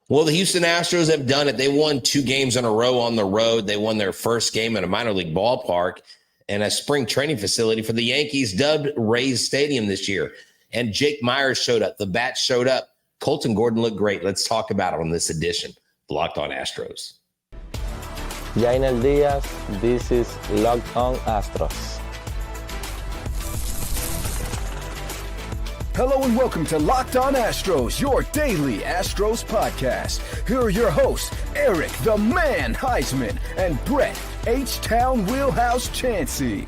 Well, the Houston Astros have done it. They won 2 games in a row on the road. They won their first game at a minor league ballpark and a spring training facility for the Yankees, dubbed Rays Stadium this year. And Jake Meyers showed up. The bat showed up. Colton Gordon looked great. Let's talk about it on this edition of Locked On Astros. Yainel Diaz, this is Locked On Astros. Hello and welcome to Locked On Astros, your daily Astros podcast. Here are your hosts, Eric the Man Huysman and Brett H-Town Wheelhouse Chancey.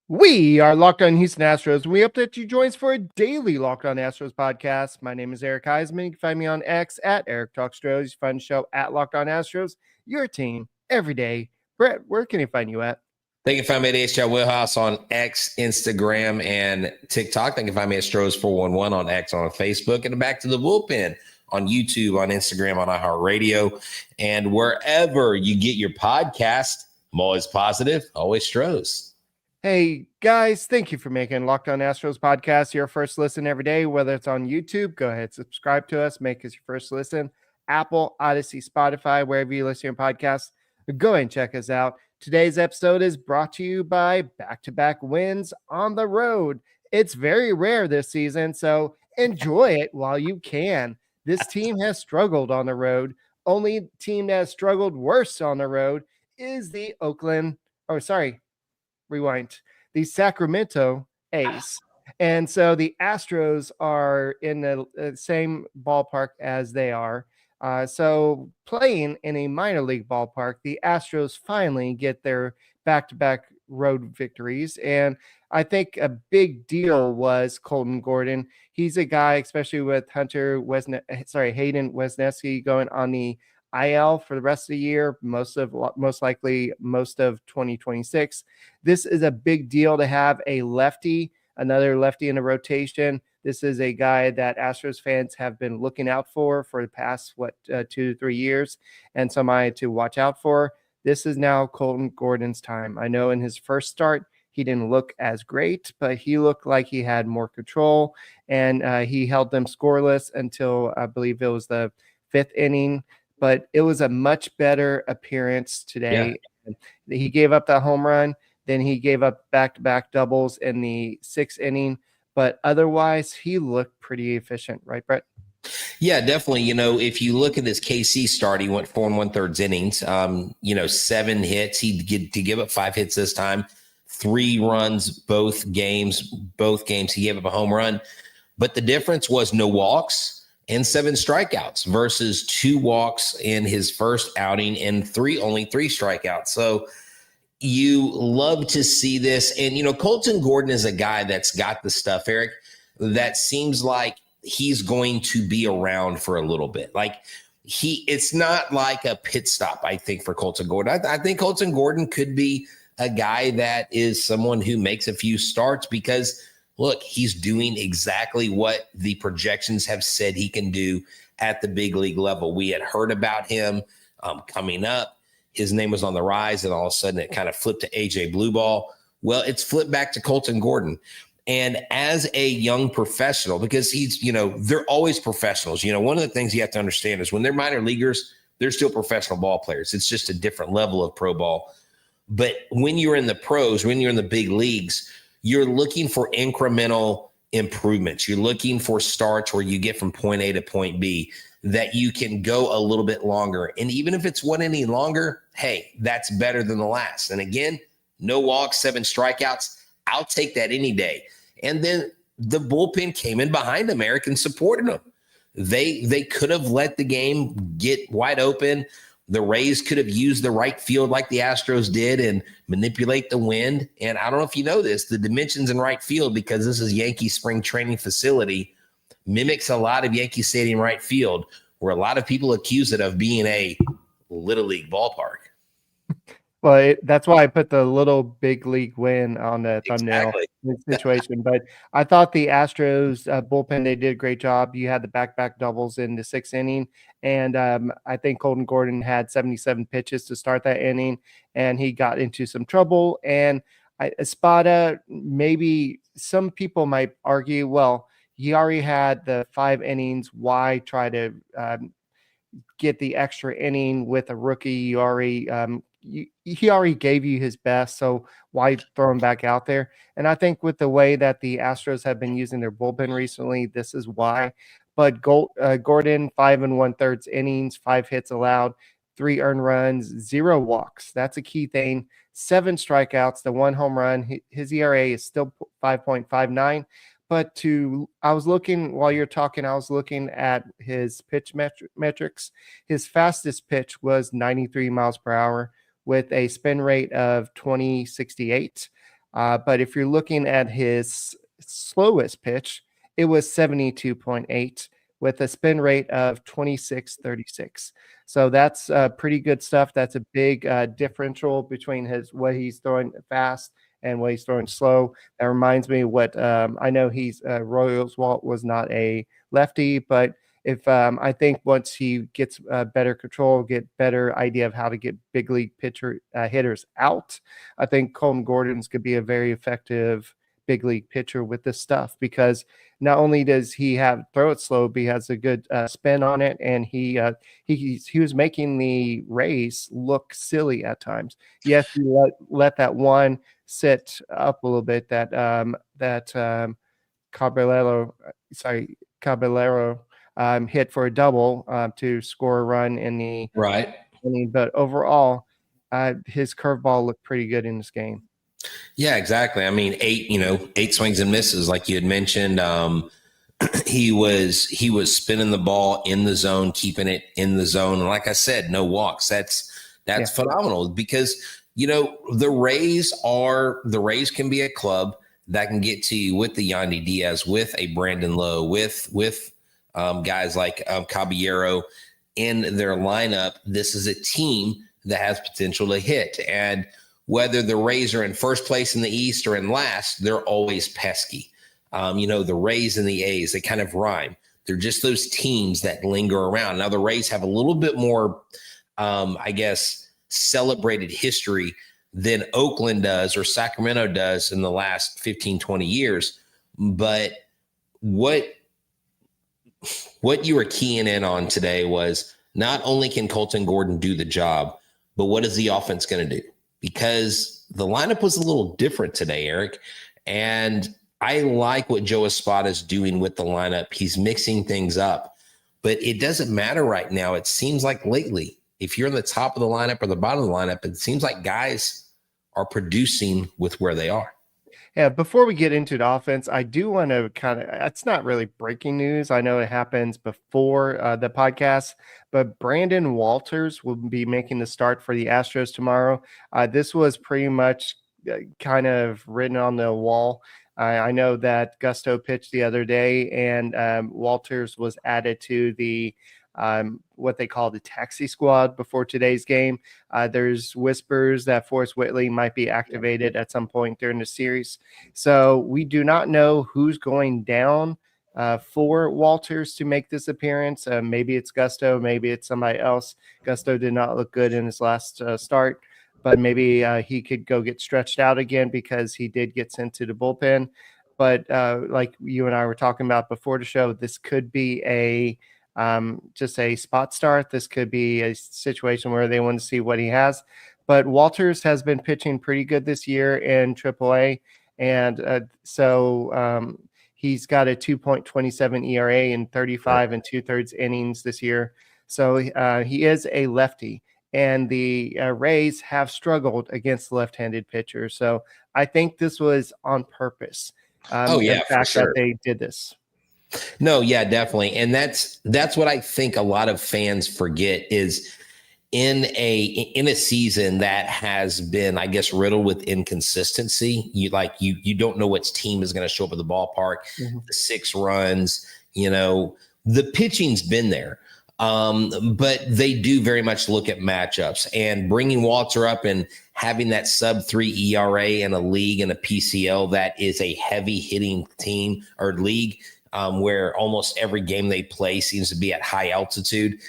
We are Locked On Houston Astros. We hope that you join us for a daily Locked On Astros podcast. My name is Eric Huysman. You can find me on X at Eric Talk Astros. You can find the show at Locked On Astros. Your team every day. Brett, where can you find you at? They can find me at H-Town Wheelhouse on X, Instagram, and TikTok. They can find me at Astros411 on X, on Facebook, and Back to the Bullpen on YouTube, on Instagram, on iHeartRadio, and wherever you get your podcast. I'm always positive, always Stros. Hey, guys, thank you for making Locked On Astros podcast your first listen every day. Whether it's on YouTube, go ahead, subscribe to us, make us your first listen. Apple, Odyssey, Spotify, wherever you listen to your podcasts, go ahead and check us out. Today's episode is brought to you by back-to-back wins on the road. It's very rare this season, so enjoy it while you can. This team has struggled on the road. Only team that has struggled worse on the road is the the Sacramento A's. And so the Astros are in the same ballpark as they are. So playing in a minor league ballpark, the Astros finally get their back-to-back road victories. And I think a big deal was Colton Gordon. He's a guy, especially with Hayden Wesneski going on the IL for the rest of the year, most likely most of 2026. This is a big deal to have a lefty, another lefty in the rotation. This is a guy that Astros fans have been looking out for the past, 2 to 3 years, and somebody to watch out for. This is now Colton Gordon's time. I know in his first start, he didn't look as great, but he looked like he had more control, and he held them scoreless until I believe it was the 5th inning. But it was a much better appearance today. Yeah. He gave up that home run. Then he gave up back-to-back doubles in the 6th inning. But otherwise, he looked pretty efficient, right, Brett? Yeah, definitely. If you look at this KC start, he went 4 1/3 innings, 7 hits. He give up 5 hits this time, 3 runs, both games he gave up a home run. But the difference was no walks and 7 strikeouts versus 2 walks in his first outing and only 3 strikeouts. So you love to see this. And, Colton Gordon is a guy that's got the stuff, Eric, that seems like he's going to be around for a little bit. Like it's not like a pit stop, I think, for Colton Gordon. I think Colton Gordon could be a guy that is someone who makes a few starts because, look, he's doing exactly what the projections have said he can do at the big league level. We had heard about him coming up. His name was on the rise, and all of a sudden it kind of flipped to AJ Blueball. Well, it's flipped back to Colton Gordon. And as a young professional, because they're always professionals. One of the things you have to understand is when they're minor leaguers, they're still professional ball players. It's just a different level of pro ball. But when you're in the pros, when you're in the big leagues, you're looking for incremental improvements. You're looking for starts where you get from point A to point B, that you can go a little bit longer. And even if it's 1 inning longer, hey, that's better than the last. And again, no walks, 7 strikeouts. I'll take that any day. And then the bullpen came in behind him, Eric, and supported him. They could have let the game get wide open. The Rays could have used the right field like the Astros did and manipulate the wind. And I don't know if you know this, the dimensions in right field, because this is Yankee spring training facility, mimics a lot of Yankee Stadium right field, where a lot of people accuse it of being a Little League ballpark. Well, that's why I put the little big league win on the thumbnail situation. But I thought the Astros bullpen, they did a great job. You had the back-to-back doubles in the 6th inning. And I think Colton Gordon had 77 pitches to start that inning, and he got into some trouble. And Espada, maybe some people might argue, well, he already had the 5 innings. Why try to get the extra inning with a rookie? He already gave you his best, so why throw him back out there? And I think with the way that the Astros have been using their bullpen recently, this is why. But Gordon, 5 1/3 innings, 5 hits allowed, 3 earned runs, 0 walks. That's a key thing. 7 strikeouts, the 1 home run. His ERA is still 5.59. But I was looking while you're talking, I was looking at his pitch metrics. His fastest pitch was 93 miles per hour with a spin rate of 2068. But if you're looking at his slowest pitch, it was 72.8 with a spin rate of 2636. So that's pretty good stuff. That's a big differential between what he's throwing fast and what he's throwing slow. That reminds me what I know he's Royals Walt was not a lefty, but if I think once he gets better control, get better idea of how to get big league hitters out, I think Colton Gordon's could be a very effective big league pitcher with this stuff, because not only does he throw it slow, but he has a good spin on it, and he was making the Rays look silly at times. Yes, he let that one sit up a little bit, that Caballero hit for a double to score a run in the inning. But overall, his curveball looked pretty good in this game. Yeah, exactly. I mean, 8 swings and misses, like you had mentioned. He was spinning the ball in the zone, keeping it in the zone. And like I said, no walks. That's phenomenal, because, the Rays can be a club that can get to you with the Yandy Diaz, with a Brandon Lowe, with guys like Caballero in their lineup. This is a team that has potential to hit. And whether the Rays are in first place in the East or in last, they're always pesky. The Rays and the A's, they kind of rhyme. They're just those teams that linger around. Now, the Rays have a little bit more, celebrated history than Oakland does or Sacramento does in the last 15, 20 years. But what you were keying in on today was not only can Colton Gordon do the job, but what is the offense going to do? Because the lineup was a little different today, Eric. And I like what Joe Espada is doing with the lineup. He's mixing things up, but it doesn't matter right now. It seems like lately, if you're in the top of the lineup or the bottom of the lineup, it seems like guys are producing with where they are. Yeah, before we get into the offense, I do want to it's not really breaking news. I know it happens before the podcast, but Brandon Walters will be making the start for the Astros tomorrow. This was pretty much kind of written on the wall. I know that Gusto pitched the other day, and Walters was added to the what they call the taxi squad before today's game. There's whispers that Forrest Whitley might be activated at some point during the series. So we do not know who's going down for Walters to make this appearance. Maybe it's Gusto, maybe it's somebody else. Gusto did not look good in his last start, but maybe he could go get stretched out again, because he did get sent to the bullpen. But like you and I were talking about before the show, this could be just a spot start. This could be a situation where they want to see what he has. But Walters has been pitching pretty good this year in AAA, and so he's got a 2.27 ERA in 35 2/3 innings this year. So he is a lefty, and the Rays have struggled against left-handed pitchers. So I think this was on purpose. The fact that they did this. No, yeah, definitely. And that's what I think a lot of fans forget is in a season that has been, I guess, riddled with inconsistency. You don't know which team is going to show up at the ballpark. Mm-hmm. The 6 runs, the pitching's been there. But they do very much look at matchups, and bringing Walter up and having that sub-3 ERA in a league and a PCL that is a heavy hitting team or league, where almost every game they play seems to be at high altitude.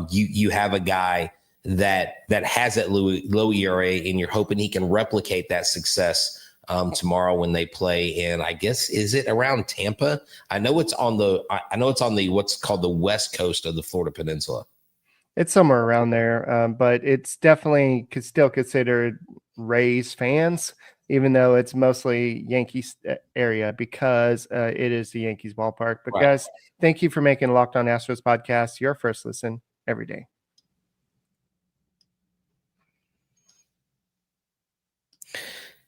You have a guy that has that low ERA, and you're hoping he can replicate that success tomorrow when they play in, I guess, is it around Tampa? I know it's on the what's called the west coast of the Florida Peninsula. It's somewhere around there, but it's definitely still considered Rays fans, even though it's mostly Yankees area because it is the Yankees ballpark. But guys, thank you for making Locked On Astros podcast your first listen every day.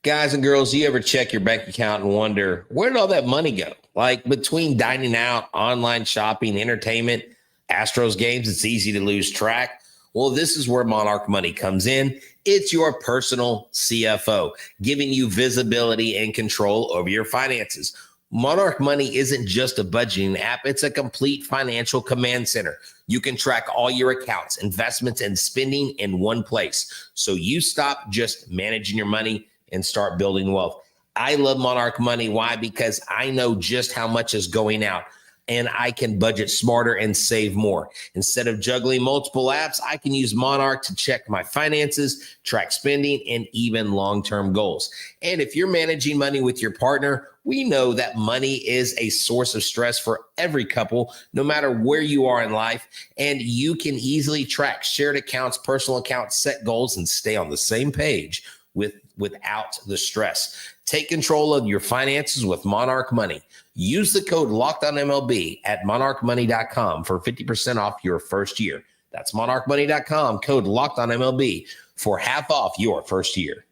Guys and girls, you ever check your bank account and wonder, where did all that money go? Like between dining out, online shopping, entertainment, Astros games, it's easy to lose track. Well, this is where Monarch Money comes in. It's your personal CFO, giving you visibility and control over your finances. Monarch Money isn't just a budgeting app. It's a complete financial command center. You can track all your accounts, investments, and spending in one place. So you stop just managing your money and start building wealth. I love Monarch Money. Why? Because I know just how much is going out and I can budget smarter and save more. Instead of juggling multiple apps, I can use Monarch to check my finances, track spending, and even long-term goals. And if you're managing money with your partner, we know that money is a source of stress for every couple, no matter where you are in life. And you can easily track shared accounts, personal accounts, set goals, and stay on the same page without the stress. Take control of your finances with Monarch Money. Use the code LOCKEDONMLB at monarchmoney.com for 50% off your first year. That's monarchmoney.com, code LOCKEDONMLB for half off your first year.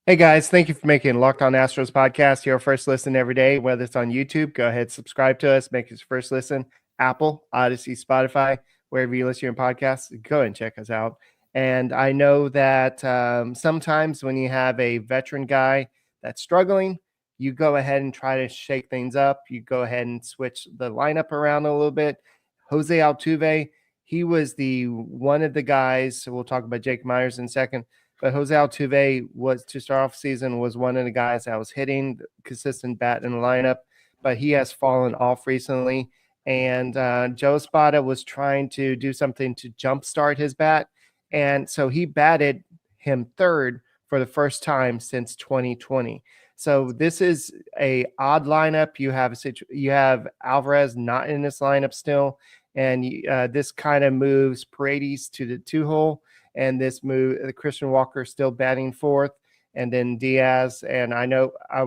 Hey guys, thank you for making Locked On Astros podcast your first listen every day. Whether it's on YouTube, go ahead, subscribe to us, make it your first listen. Apple, Odyssey, Spotify, wherever you listen to your podcasts, go ahead and check us out. And I know that sometimes when you have a veteran guy that's struggling, you go ahead and try to shake things up. You go ahead and switch the lineup around a little bit. Jose Altuve, he was one of the guys. So we'll talk about Jake Meyers in a second. But Jose Altuve was, to start off the season, was one of the guys that was hitting the consistent bat in the lineup. But he has fallen off recently. And Joe Espada was trying to do something to jumpstart his bat. And so he batted him third for the first time since 2020. So this is a odd lineup. You have Alvarez not in this lineup still. And this kind of moves Paredes to the 2-hole. And this move, Christian Walker still batting fourth. And then Diaz. And I know I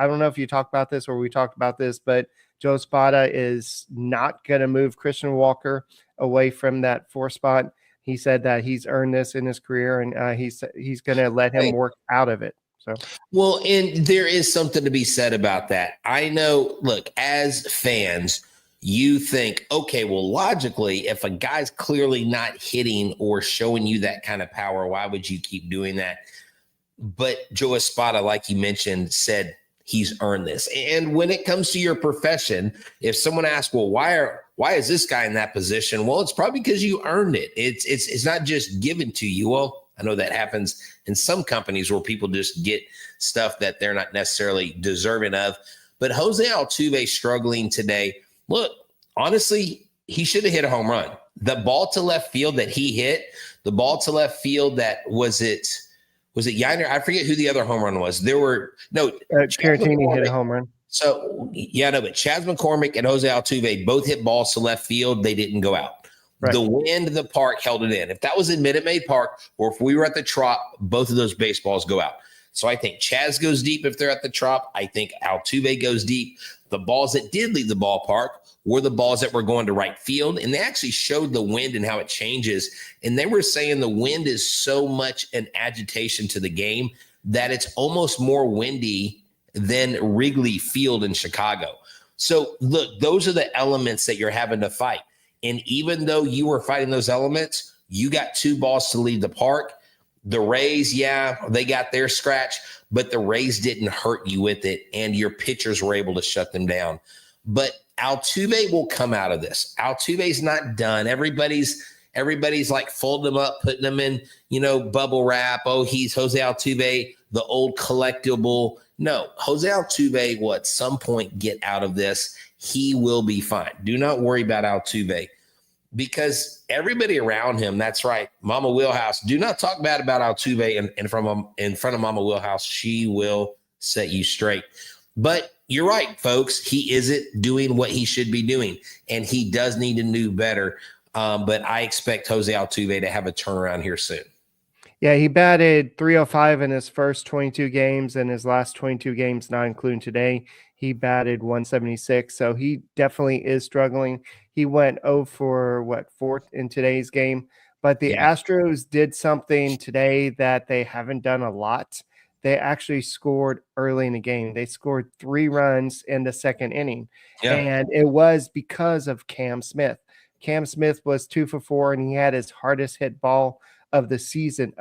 don't know if you talked about this or we talked about this, but Joe Espada is not going to move Christian Walker away from that 4th spot. He said that he's earned this in his career, and he's going to let him work out of it. So, well, and there is something to be said about that. I know, look, as fans, you think, okay, well, logically, if a guy's clearly not hitting or showing you that kind of power, why would you keep doing that? But Joe Espada, like you mentioned, said he's earned this. And when it comes to your profession, if someone asks, well, why is this guy in that position? Well, it's probably because you earned it. It's not just given to you. Well, I know that happens in some companies where people just get stuff that they're not necessarily deserving of. But Jose Altuve struggling today. Look, honestly, he should have hit a home run. The ball to left field that he hit, the ball to left field that was it Yiner? I forget who the other home run was. There were Caratini hit a home run. So, but Chas McCormick and Jose Altuve both hit balls to left field. They didn't go out. Right. The wind of the park held it in. If that was in Minute Maid Park or if we were at the Trop, both of those baseballs go out. So I think Chas goes deep if they're at the Trop. I think Altuve goes deep. The balls that did leave the ballpark were the balls that were going to right field. And they actually showed the wind and how it changes. And they were saying the wind is so much an agitation to the game that it's almost more windy than Wrigley Field in Chicago. So look, those are the elements that you're having to fight. And even though you were fighting those elements, you got 2 balls to leave the park. The Rays, they got their scratch, but the Rays didn't hurt you with it, and your pitchers were able to shut them down. But Altuve will come out of this. Altuve's not done. Everybody's like folding them up, putting them in, bubble wrap. Oh, he's Jose Altuve, the old collectible. No, Jose Altuve will at some point get out of this. He will be fine. Do not worry about Altuve. because everybody around him, that's right, Mama Wheelhouse, do not talk bad about Altuve in front of Mama Wheelhouse. She will set you straight. But you're right, folks. He isn't doing what he should be doing, and he does need to do better. But I expect Jose Altuve to have a turnaround here soon. Yeah, he batted 305 in his first 22 games, and his last 22 games, not including today, he batted 176. So he definitely is struggling. He went 0 for fourth in today's game. But the Astros did something today that they haven't done a lot. They actually scored early in the game. They scored 3 runs in the second inning. Yeah. And it was because of Cam Smith. Cam Smith was 2 for 4, and he had his hardest hit ball of the season,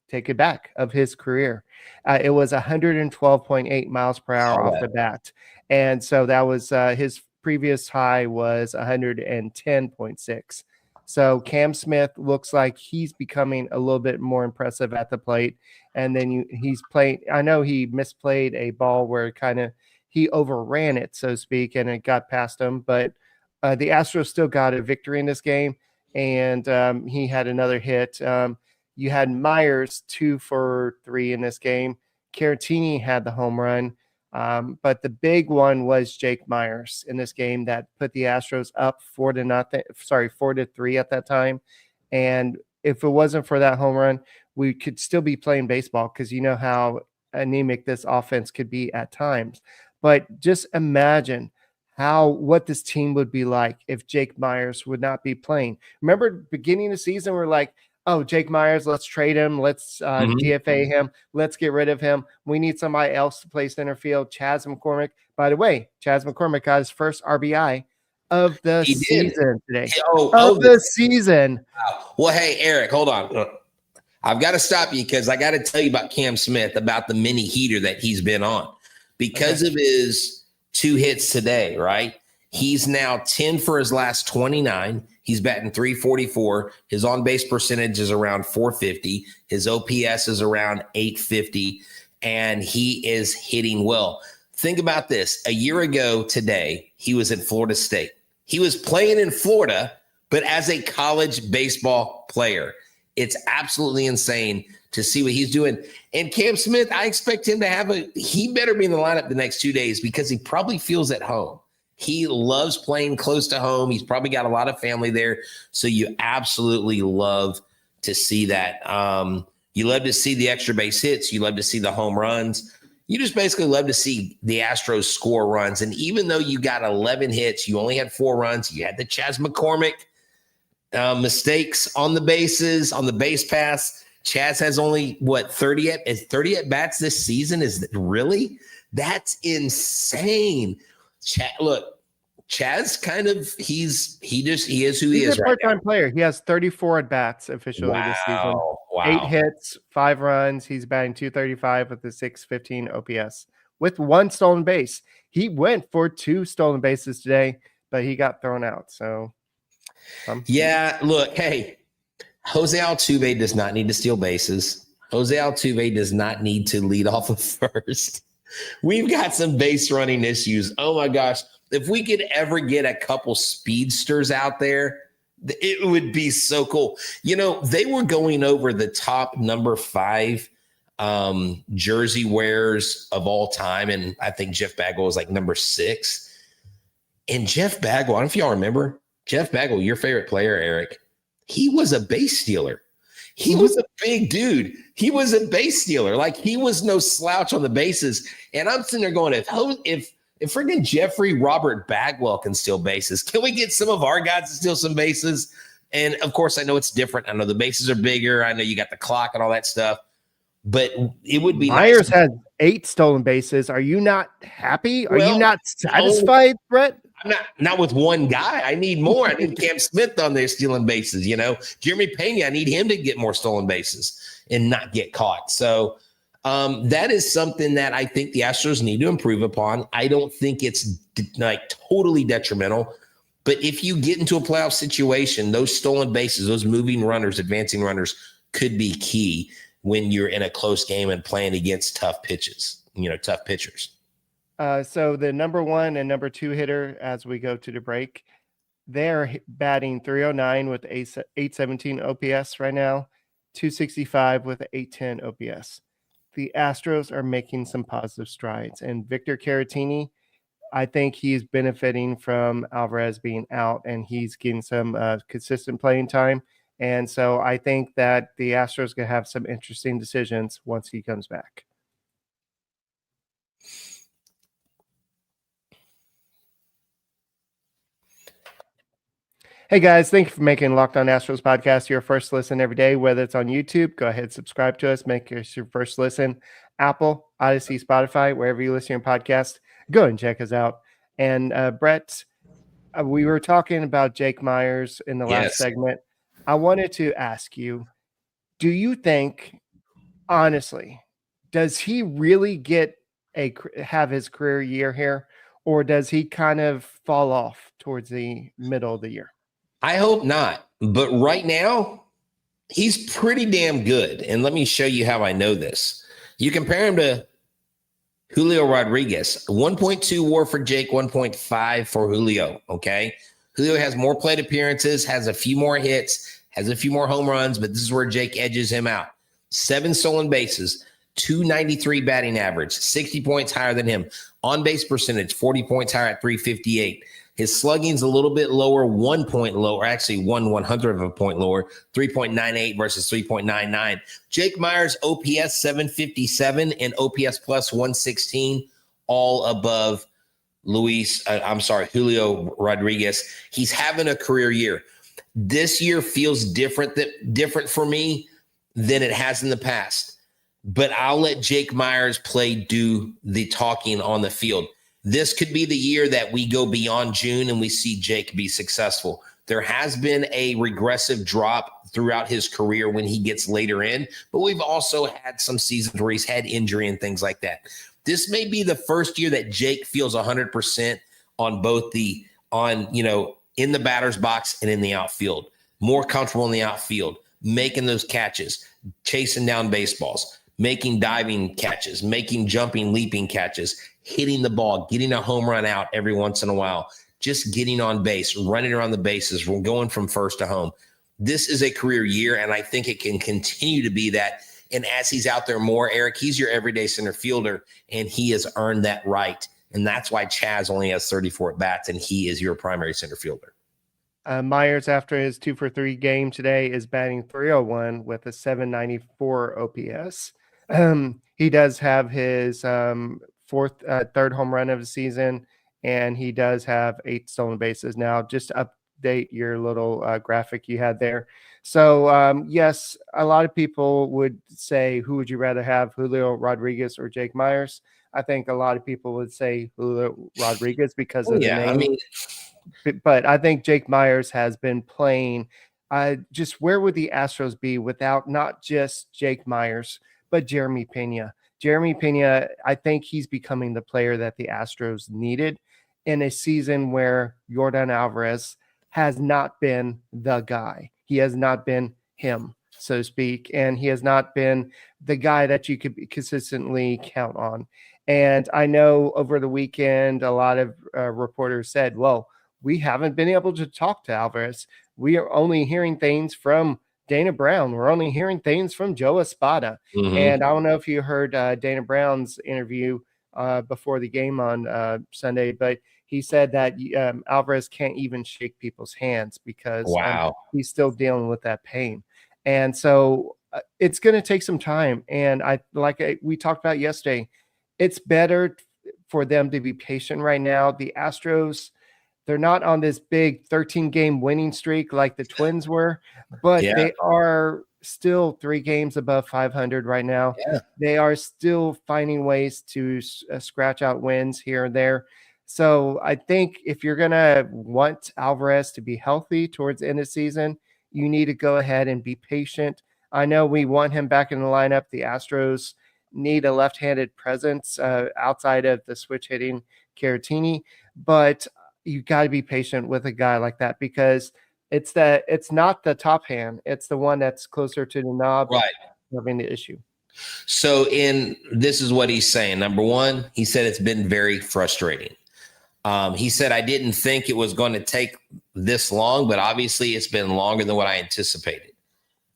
take it back, of his career. It was 112.8 miles per hour off the bat. And so that was his previous high was 110.6. So Cam Smith looks like he's becoming a little bit more impressive at the plate. And then he's playing. I know he misplayed a ball where he overran it, so to speak, and it got past him. But the Astros still got a victory in this game. And he had another hit. You had Meyers 2 for 3 in this game. Caratini had the home run. But the big one was Jake Meyers in this game that put the Astros up 4-3 at that time. And if it wasn't for that home run, we could still be playing baseball, because you know how anemic this offense could be at times. But just imagine what this team would be like if Jake Meyers would not be playing. Remember, beginning of the season, we're like, oh, Jake Meyers, let's trade him. Let's DFA him. Let's get rid of him. We need somebody else to play center field. Chas McCormick. By the way, Chas McCormick got his first RBI of the season today. The season. Wow. Well, hey, Eric, hold on. I've got to stop you, because I got to tell you about Cam Smith, about the mini heater that he's been on. Because of his 2 hits today, right? He's now 10 for his last 29. He's batting 344. His on-base percentage is around 450. His OPS is around 850, and he is hitting well. Think about this. A year ago today, he was at Florida State. He was playing in Florida, but as a college baseball player. It's absolutely insane to see what he's doing. And Cam Smith, I expect him to he better be in the lineup the next 2 days, because he probably feels at home. He loves playing close to home. He's probably got a lot of family there. So you absolutely love to see that. You love to see the extra base hits. You love to see the home runs. You just basically love to see the Astros score runs. And even though you got 11 hits, you only had 4 runs. You had the Chas McCormick mistakes on the bases, on the base pass. Chas has only 30 at bats this season. That's insane. Chas kind of he is who he is. He's a part-time player. He has 34 at bats officially this season. Wow. 8 hits, 5 runs. He's batting 235 with a 615 OPS with 1 stolen base. He went for 2 stolen bases today, but he got thrown out. So look, hey, Jose Altuve does not need to steal bases. Jose Altuve does not need to lead off of first. We've got some base running issues. Oh my gosh. If we could ever get a couple speedsters out there, it would be so cool. You know, they were going over the top number 5 jersey wearers of all time. And I think Jeff Bagwell was like number 6. And Jeff Bagwell, I don't know if y'all remember, Jeff Bagwell, your favorite player, Eric, he was a base stealer. He was a big dude. He was a base stealer. Like, he was no slouch on the bases. And I'm sitting there going, if freaking Jeffrey Robert Bagwell can steal bases, can we get some of our guys to steal some bases? And of course, I know it's different. I know the bases are bigger. I know you got the clock and all that stuff. But it would be Myers had 8 stolen bases. Are you not happy? Are you not satisfied, Brett? I'm not with one guy. I need more. I need Cam Smith on there stealing bases. You know, Jeremy Pena, I need him to get more stolen bases and not get caught. So that is something that I think the Astros need to improve upon. I don't think it's like totally detrimental, but if you get into a playoff situation, those stolen bases, those moving runners, advancing runners could be key when you're in a close game and playing against tough pitchers. So the number 1 and number 2 hitter as we go to the break, They're batting 309 with 817 OPS right now, 265 with 810 OPS. The Astros are making some positive strides, and Victor Caratini, I think he's benefiting from Alvarez being out, and he's getting some consistent playing time. And so I think that the Astros going to have some interesting decisions once he comes back. Hey guys, thank you for making Locked On Astros podcast your first listen every day. Whether it's on YouTube, go ahead and subscribe to us. Make us your first listen. Apple, Odyssey, Spotify, wherever you listen to your podcast, go and check us out. And Brett, we were talking about Jake Meyers in the last segment. I wanted to ask you, do you think, honestly, does he really have his career year here, or does he kind of fall off towards the middle of the year? I hope not. But right now, he's pretty damn good. And let me show you how I know this. You compare him to Julio Rodriguez, 1.2 WAR for Jake, 1.5 for Julio. Okay. Julio has more plate appearances, has a few more hits, has a few more home runs, but this is where Jake edges him out. 7 stolen bases, 293 batting average, 60 points higher than him. On base percentage, 40 points higher at 358. His slugging's a little bit lower, 1 point lower, actually 1/100th of a point lower, 3.98 versus 3.99. Jake Meyers, OPS 757 and OPS plus 116, all above Julio Rodriguez. He's having a career year. This year feels different for me than it has in the past. But I'll let Jake Meyers do the talking on the field. This could be the year that we go beyond June and we see Jake be successful. There has been a regressive drop throughout his career when he gets later in, but we've also had some seasons where he's had injury and things like that. This may be the first year that Jake feels 100% on both in the batter's box and in the outfield, more comfortable in the outfield, making those catches, chasing down baseballs, making diving catches, making jumping, leaping catches, hitting the ball, getting a home run out every once in a while, just getting on base, running around the bases, we're going from first to home. This is a career year, and I think it can continue to be that. And as he's out there more, Eric, he's your everyday center fielder, and he has earned that right. And that's why Chaz only has 34 at-bats, and he is your primary center fielder. Meyers, after his 2-for-3 game today, is batting 301 with a 794 OPS. He does have his third home run of the season, and he does have 8 stolen bases. Now, just to update your little graphic you had there. So, yes, a lot of people would say, who would you rather have, Julio Rodriguez or Jake Meyers? I think a lot of people would say Julio Rodriguez because of the name. But I think Jake Meyers has been playing. Just where would the Astros be without not just Jake Meyers, but Jeremy Pena? Jeremy Pena, I think he's becoming the player that the Astros needed in a season where Yordan Alvarez has not been the guy. He has not been him, so to speak, and he has not been the guy that you could consistently count on. And I know over the weekend, a lot of reporters said, well, we haven't been able to talk to Alvarez. We are only hearing things from Dana Brown. We're only hearing things from Joe Espada. Mm-hmm. And I don't know if you heard Dana Brown's interview before the game on Sunday, but he said that Alvarez can't even shake people's hands because he's still dealing with that pain. And so it's going to take some time. And we talked about yesterday, it's better for them to be patient right now. The Astros, they're not on this big 13-game winning streak like the Twins were, but they are still 3 games above 500 right now. Yeah. They are still finding ways to scratch out wins here and there. So I think if you're going to want Alvarez to be healthy towards the end of the season, you need to go ahead and be patient. I know we want him back in the lineup. The Astros need a left-handed presence outside of the switch hitting Caratini, but you got to be patient with a guy like that because it's not the top hand. It's the one that's closer to the knob. Right. Having the issue. So this is what he's saying. Number one, he said it's been very frustrating. He said, I didn't think it was going to take this long, but obviously it's been longer than what I anticipated.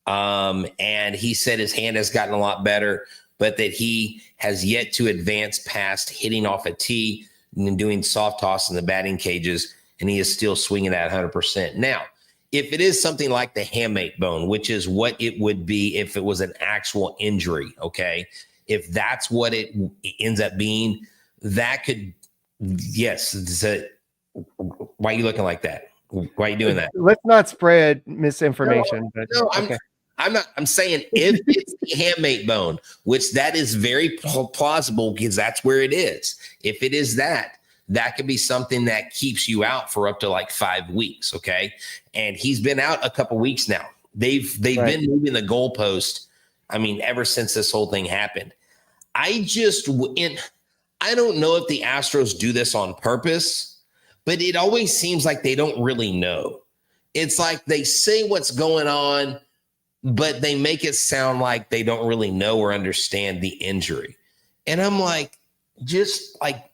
And he said his hand has gotten a lot better, but that he has yet to advance past hitting off a tee and doing soft toss in the batting cages, and he is still swinging at 100%. Now, if it is something like the hamate bone, which is what it would be if it was an actual injury, okay, if that's what it ends up being, that could, yes. Why are you looking like that? Why are you doing that? Let's not spread misinformation. No, I'm saying if it's the hamate bone, which that is very plausible because that's where it is. If it is that could be something that keeps you out for up to like 5 weeks. Okay. And he's been out a couple weeks now. They've been moving the goalpost. I mean, ever since this whole thing happened, I don't know if the Astros do this on purpose, but it always seems like they don't really know. It's like they say what's going on, but they make it sound like they don't really know or understand the injury. And I'm like, just like,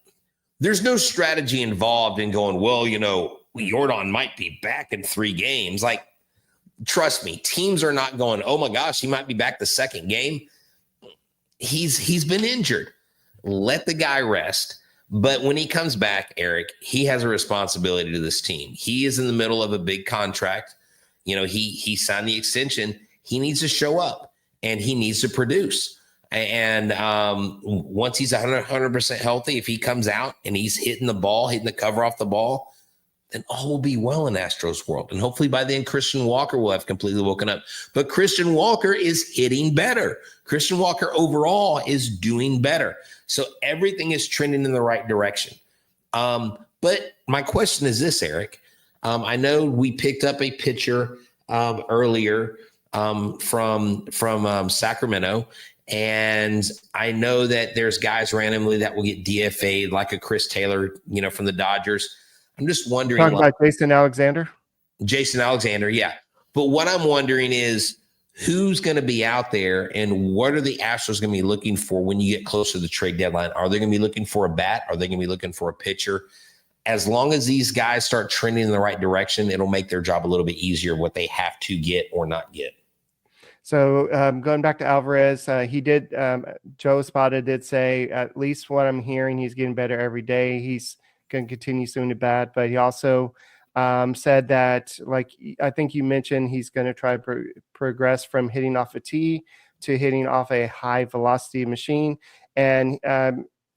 there's no strategy involved in going, well, Yordan might be back in 3 games. Like, trust me, teams are not going, oh my gosh, he might be back the second game. He's been injured. Let the guy rest. But when he comes back, Eric, he has a responsibility to this team. He is in the middle of a big contract. He signed the extension. He needs to show up and he needs to produce. And once he's 100% healthy, if he comes out and he's hitting the cover off the ball, then all will be well in Astros world. And hopefully by then, Christian Walker will have completely woken up. But Christian Walker is hitting better. Christian Walker overall is doing better. So everything is trending in the right direction. But my question is this, Eric. I know we picked up a pitcher earlier from Sacramento. And I know that there's guys randomly that will get DFA'd, like a Chris Taylor, from the Dodgers. I'm just wondering. Talking about Jason Alexander? Jason Alexander, yeah. But what I'm wondering is who's going to be out there and what are the Astros going to be looking for when you get closer to the trade deadline? Are they going to be looking for a bat? Are they going to be looking for a pitcher? As long as these guys start trending in the right direction, it'll make their job a little bit easier what they have to get or not get. So going back to Alvarez, he did, Joe Espada did say, at least what I'm hearing, he's getting better every day. He's going to continue soon to bat, but he also said that, like, I think you mentioned, he's going to try to progress from hitting off a tee to hitting off a high velocity machine. And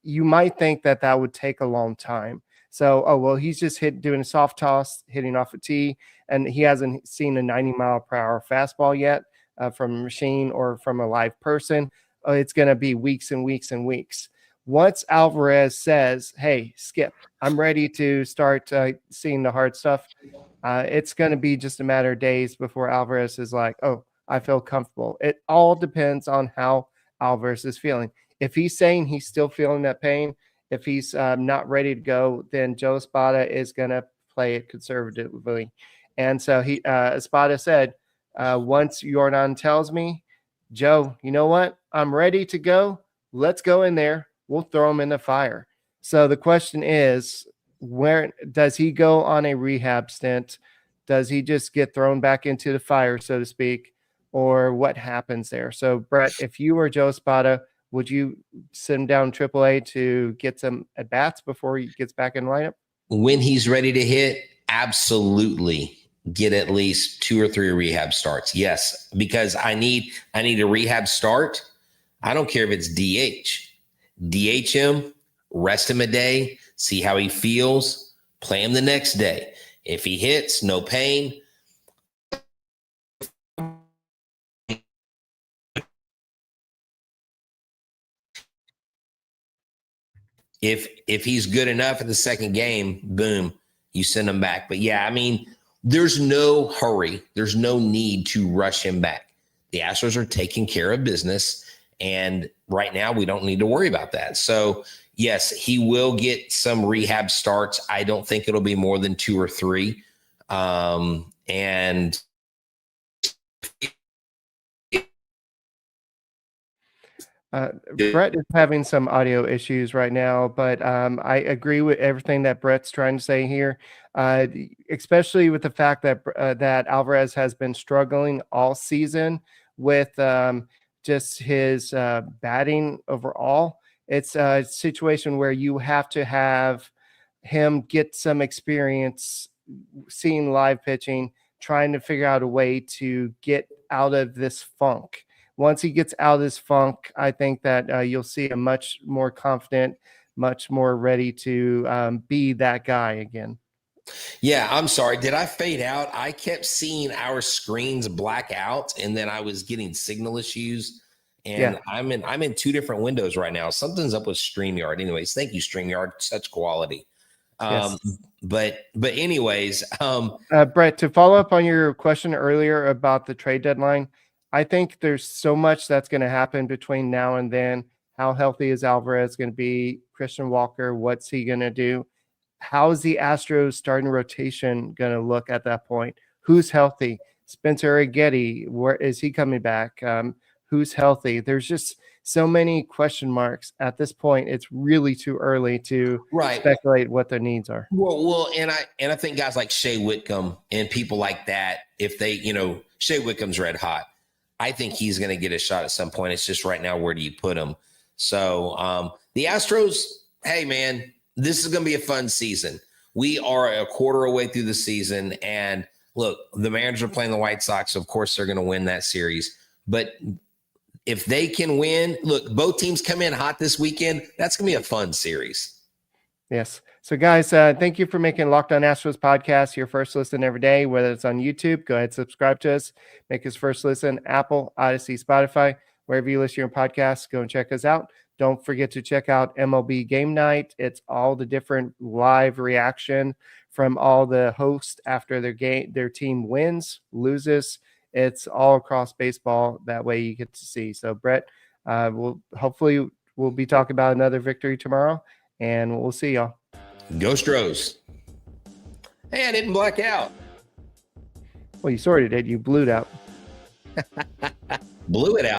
you might think that would take a long time. So, he's just doing a soft toss, hitting off a tee, and he hasn't seen a 90-mile-per-hour fastball yet. From a machine or from a live person, it's going to be weeks and weeks and weeks. Once Alvarez says, hey, Skip, I'm ready to start seeing the hard stuff, it's going to be just a matter of days before Alvarez is like, oh, I feel comfortable. It all depends on how Alvarez is feeling. If he's saying he's still feeling that pain, if he's not ready to go, then Joe Espada is going to play it conservatively. And so Espada said, once Yordan tells me, Joe, you know what? I'm ready to go. Let's go in there. We'll throw him in the fire. So the question is, where does he go on a rehab stint? Does he just get thrown back into the fire, so to speak, or what happens there? So, Brett, if you were Joe Espada, would you send him down AAA to get some at-bats before he gets back in the lineup? When he's ready to hit, absolutely. Get at least 2 or 3 rehab starts. Yes, because I need a rehab start. I don't care if it's DH. DH him, rest him a day, see how he feels, play him the next day. If he hits, no pain. If he's good enough in the second game, boom, you send him back. But yeah, I mean, there's no hurry. There's no need to rush him back. The Astros are taking care of business, and right now we don't need to worry about that. So, yes, he will get some rehab starts. I don't think it'll be more than 2 or 3. And Brett is having some audio issues right now, but I agree with everything that Brett's trying to say here, especially with the fact that that Alvarez has been struggling all season with just his batting overall. It's a situation where you have to have him get some experience seeing live pitching, trying to figure out a way to get out of this funk. Once he gets out of this funk, I think that you'll see a much more confident, much more ready to be that guy again. Yeah, I'm sorry. Did I fade out? I kept seeing our screens black out, and then I was getting signal issues. And yeah. I'm in two different windows right now. Something's up with StreamYard. Anyways, thank you, StreamYard. Such quality. Yes. But anyways, Brett, to follow up on your question earlier about the trade deadline, I think there's so much that's going to happen between now and then. How healthy is Alvarez going to be? Christian Walker, what's he going to do? How is the Astros starting rotation going to look at that point? Who's healthy? Spencer Arrighetti, where is he coming back? Who's healthy? There's just so many question marks at this point. It's really too early to speculate what their needs are. Well, and I think guys like Shea Whitcomb and people like that, if they, Shea Whitcomb's red hot. I think he's going to get a shot at some point. It's just right now, where do you put him? So the Astros, hey, man, this is going to be a fun season. We are a quarter away through the season. And look, the Mariners are playing the White Sox. Of course, they're going to win that series. But if they can win, look, both teams come in hot this weekend. That's going to be a fun series. Yes. So, guys, thank you for making Locked On Astros podcast your first listen every day, whether it's on YouTube. Go ahead, subscribe to us. Make us first listen, Apple, Odyssey, Spotify, wherever you listen to your podcasts. Go and check us out. Don't forget to check out MLB Game Night. It's all the different live reaction from all the hosts after their team wins, loses. It's all across baseball. That way you get to see. So, Brett, we'll be talking about another victory tomorrow, and we'll see y'all. Go Astros. Hey, I didn't black out. Well, you sort of did. You blew it out. Blew it out.